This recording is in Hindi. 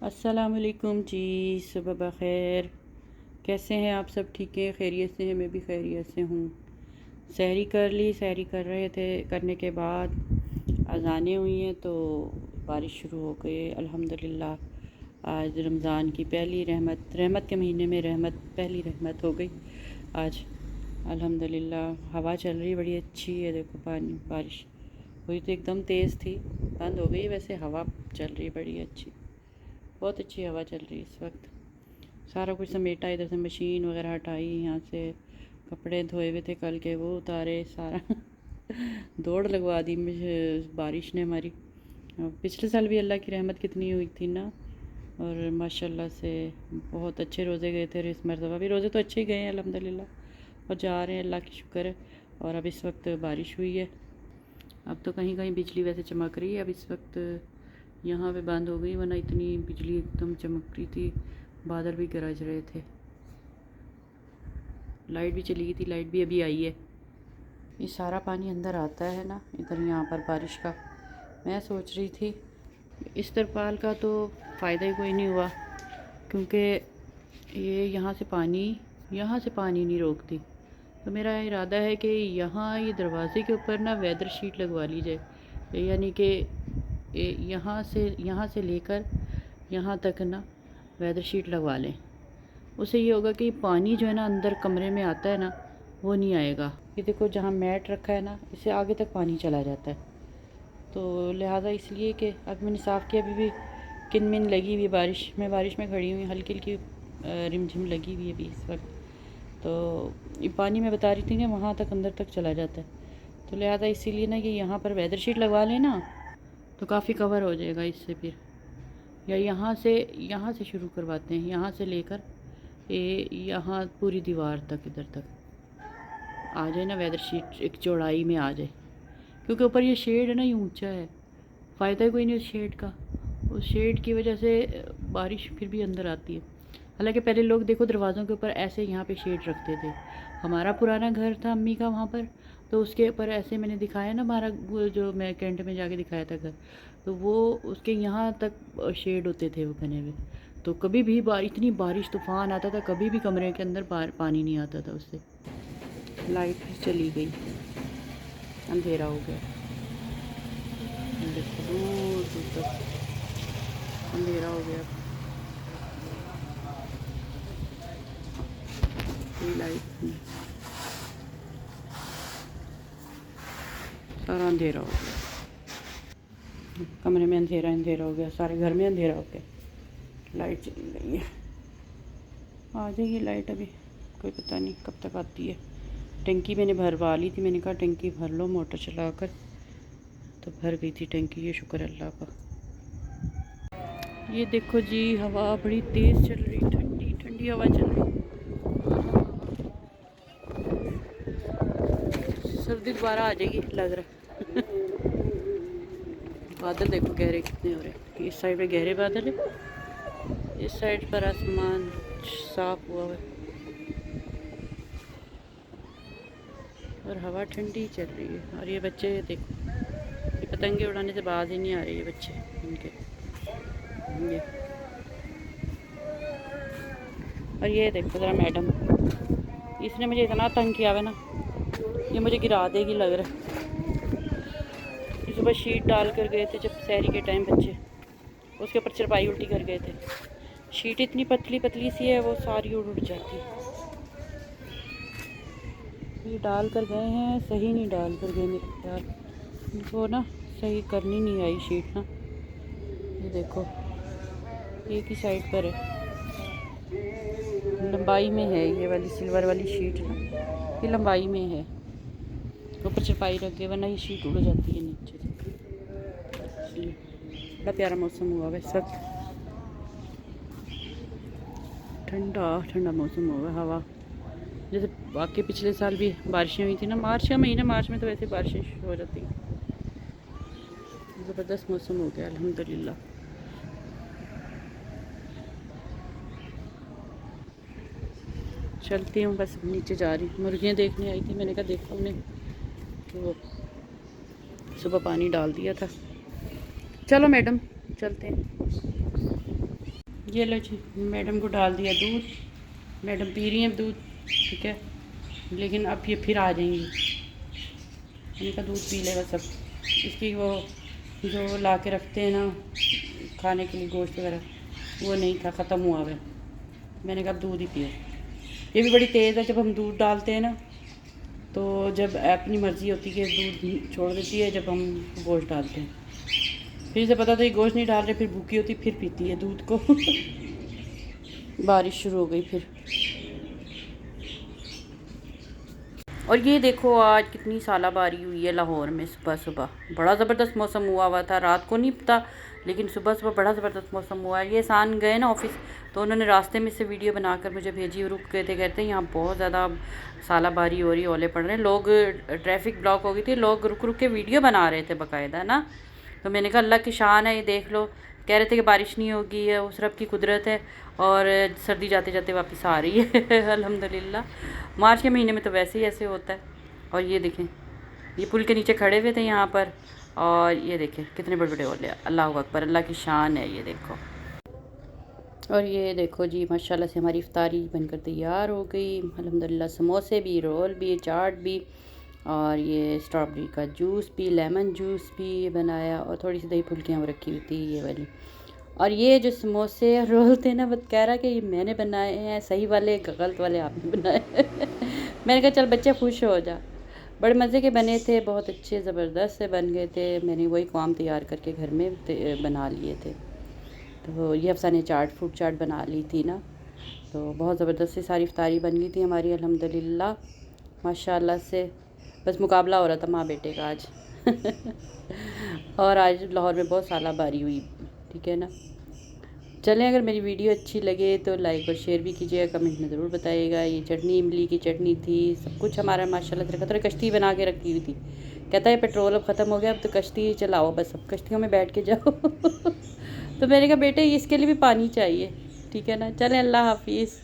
अस्सलामुअलैकुम जी। सुबह बख़ैर। कैसे हैं आप सब? ठीक है, खैरियत से हैं? मैं भी खैरियत से हूँ। सहरी कर ली। सहरी कर रहे थे, करने के बाद अज़ानें हुई हैं तो बारिश शुरू हो गई अल्हम्दुलिल्लाह। आज रमज़ान की पहली रहमत के महीने में पहली रहमत हो गई आज अल्हम्दुलिल्लाह। हवा चल रही बड़ी अच्छी है। देखो, पानी बारिश हुई तो एकदम तेज़ थी, बंद हो गई। वैसे हवा चल रही बड़ी अच्छी, बहुत अच्छी हवा चल रही है इस वक्त। सारा कुछ समेटा, इधर से मशीन वगैरह हटाई, यहाँ से कपड़े धोए हुए थे कल के वो उतारे, सारा दौड़ लगवा दी मुझे बारिश ने हमारी। पिछले साल भी अल्लाह की रहमत कितनी हुई थी ना, और माशाल्लाह से बहुत अच्छे रोज़े गए थे। और इस मरतबा भी रोज़े तो अच्छे ही गए हैं अल्हम्दुलिल्लाह, और जा रहे हैं, अल्लाह की शुक्र है। और अब इस वक्त बारिश हुई है। अब तो कहीं कहीं बिजली वैसे चमक रही है। अब इस वक्त यहाँ पे बंद हो गई, वरना इतनी बिजली एकदम चमक रही थी, बादल भी गरज रहे थे। लाइट भी चली गई थी, लाइट भी अभी आई है। ये सारा पानी अंदर आता है ना इधर, यहाँ पर बारिश का। मैं सोच रही थी इस तरपाल का तो फ़ायदा ही कोई नहीं हुआ, क्योंकि ये यहाँ से पानी नहीं रोकती। तो मेरा इरादा है कि यहाँ ये दरवाज़े के ऊपर ना वेदर शीट लगवा ली जाए, यानी कि यहाँ से लेकर यहाँ तक ना वेदर शीट लगवा लें। उससे ये होगा कि पानी जो है ना अंदर कमरे में आता है ना, वो नहीं आएगा। ये देखो, जहाँ मैट रखा है ना, इससे आगे तक पानी चला जाता है। तो लिहाजा इसलिए कि अब मैंने साफ़ किया, अभी भी किनमिन लगी हुई बारिश में खड़ी हुई, हल्की हल्की रिमझिम लगी हुई है अभी इस वक्त। तो ये पानी मैं बता रही थी ना, वहाँ तक अंदर तक चला जाता है। तो लिहाजा इसीलिए ना कि यहाँ पर वेदर शीट लगवा लें ना, तो काफ़ी कवर हो जाएगा इससे। फिर या यहाँ से शुरू करवाते हैं, यहाँ से लेकर ये यहाँ पूरी दीवार तक, इधर तक आ जाए ना वेदर शीट, एक चौड़ाई में आ जाए। क्योंकि ऊपर ये शेड है ना, ये ऊंचा है, फ़ायदा ही कोई नहीं उस शेड का। उस शेड की वजह से बारिश फिर भी अंदर आती है। हालांकि पहले लोग देखो दरवाज़ों के ऊपर ऐसे यहाँ पे शेड रखते थे। हमारा पुराना घर था अम्मी का वहाँ पर, तो उसके ऊपर ऐसे मैंने दिखाया ना, हमारा वो जो मैं कैंट में जाके दिखाया था घर, तो वो उसके यहाँ तक शेड होते थे वो बने हुए। तो कभी भी इतनी बारिश तूफ़ान आता था, कभी भी कमरे के अंदर पानी नहीं आता था उससे। लाइट भी चली गई, अंधेरा हो गया। देखो दूर दूर तक अंधेरा हो गया, कोई लाइट नहीं, सारा अंधेरा हो गया। कमरे में अंधेरा हो गया, सारे घर में अंधेरा हो गया। लाइट चली गई है, आ जाएगी लाइट अभी, कोई पता नहीं कब तक आती है। टंकी मैंने भरवा ली थी, मैंने कहा टंकी भर लो मोटर चलाकर, तो भर गई थी टंकी। ये शुक्र अल्लाह का। ये देखो जी, हवा बड़ी तेज़ चल रही, ठंडी ठंडी हवा चल रही। सर्दी दोबारा आ जाएगी लग रहा है। बादल देखो गहरे कितने हो रहे हैं। इस साइड पे गहरे बादल है, इस साइड पर आसमान साफ हुआ है, और हवा ठंडी चल रही है। और ये बच्चे देखो, ये पतंगे उड़ाने से बाज ही नहीं आ रही है बच्चे इनके। ये और ये देखो ज़रा मैडम, इसने मुझे इतना तंग किया हुआ ना, ये मुझे गिरा देगी लग रहा है। सुबह शीट डाल कर गए थे जब सहरी के टाइम बच्चे, उसके ऊपर चरपाई उल्टी कर गए थे। शीट इतनी पतली पतली सी है, वो सारी उड़ जाती है। ये डाल कर गए हैं, सही नहीं डाल कर गए मेरे ख्याल, इनको ना सही करनी नहीं आई शीट ना। ये देखो, एक ही साइड पर है, लंबाई में है ये वाली सिल्वर वाली शीट ना, ये लंबाई में है। ऊपर चरपाई रख गए, वरना ये शीट उड़ जाती है नीचे से। बड़ा प्यारा मौसम हुआ है इस वक्त, ठंडा ठंडा मौसम हुआ, हवा जैसे बाकी पिछले साल भी बारिशें हुई थी ना, मार्च का महीना, मार्च में तो वैसे बारिशें शुरू हो जाती हैं। ज़बरदस्त मौसम हो गया अल्हम्दुलिल्लाह। चलती हूँ, बस नीचे जा रही हूँ। मुर्गियाँ देखने आई थी, मैंने कहा देखो उन्हें, तो सुबह पानी डाल दिया था। चलो मैडम, चलते हैं। ये लो जी, मैडम को डाल दिया दूध, मैडम पी रही हैं दूध, ठीक है। लेकिन अब ये फिर आ जाएंगी, इनका दूध पी लेगा सब। इसकी वो जो ला के रखते हैं ना खाने के लिए गोश्त वगैरह, वो नहीं था, ख़त्म हुआ है। मैंने कहा अब दूध ही पियो। ये भी बड़ी तेज़ है, जब हम दूध डालते हैं ना तो जब अपनी मर्ज़ी होती है दूध छोड़ देती है, जब हम गोश्त डालते हैं फिर से पता था ये गोश्त नहीं डाल रहे, फिर भूखी होती फिर पीती है दूध को। बारिश शुरू हो गई फिर। और ये देखो आज कितनी सालाबारी हुई है लाहौर में सुबह सुबह। बड़ा ज़बरदस्त मौसम हुआ था, रात को नहीं पता लेकिन सुबह सुबह बड़ा ज़बरदस्त मौसम हुआ है। ये सान गए ना ऑफिस, तो उन्होंने रास्ते में से वीडियो बनाकर मुझे भेजी, रुक गए थे, कहते हैं यहाँ बहुत ज़्यादा सालाबारी हो रही, ओले पड़ रहे हैं, लोग ट्रैफिक ब्लॉक हो गई थी, लोग रुक रुक के वीडियो बना रहे थे बाकायदा ना। तो मैंने कहा अल्लाह की शान है, ये देख लो। कह रहे थे कि बारिश नहीं होगी, है उस रब की कुदरत है, और सर्दी जाते जाते वापस आ रही है। अल्हम्दुलिल्लाह। मार्च के महीने में तो वैसे ही ऐसे होता है। और ये देखें, ये पुल के नीचे खड़े हुए थे यहाँ पर, और ये देखें कितने बड़े बड़े ओले। अल्लाह अकबर, अल्लाह की शान है, ये देखो। और ये देखो जी, माशाल्लाह से हमारी इफ्तारी बनकर तैयार हो गई अल्हम्दुलिल्लाह। समोसे भी, रोल भी, चाट भी, और ये स्ट्रॉबेरी का जूस भी, लेमन जूस भी बनाया, और थोड़ी सी दही फुल्कियाँ रखी हुई थी ये वाली। और ये जो समोसे और रोल थे ना, वो कह रहा कि ये मैंने बनाए हैं, सही वाले गलत वाले आपने बनाए। मैंने कहा चल बच्चे खुश हो जा। बड़े मज़े के बने थे, बहुत अच्छे ज़बरदस्त से बन गए थे। मैंने वही काम तैयार करके घर में बना लिए थे। तो ये अफ़सा ने फ्रूट चाट बना ली थी ना, तो बहुत ज़बरदस्त से सारी इफ्तारी बन गई थी हमारी अल्हम्दुलिल्लाह माशाल्लाह से। बस मुकाबला हो रहा था माँ बेटे का आज। और आज लाहौर में बहुत सालाबारी हुई, ठीक है ना। चलें, अगर मेरी वीडियो अच्छी लगे तो लाइक और शेयर भी कीजिएगा, कमेंट में ज़रूर बताइएगा। ये चटनी इमली की चटनी थी, सब कुछ हमारा माशाल्लाह से रखा। थोड़ी कश्ती बना के रखी हुई थी, कहता है पेट्रोल अब ख़त्म हो गया, अब तो कश्ती चलाओ, बस अब कश्तियों में बैठ के जाओ। तो मैंने कहा बेटे इसके लिए भी पानी चाहिए, ठीक है ना। चलें, अल्लाह हाफिज़।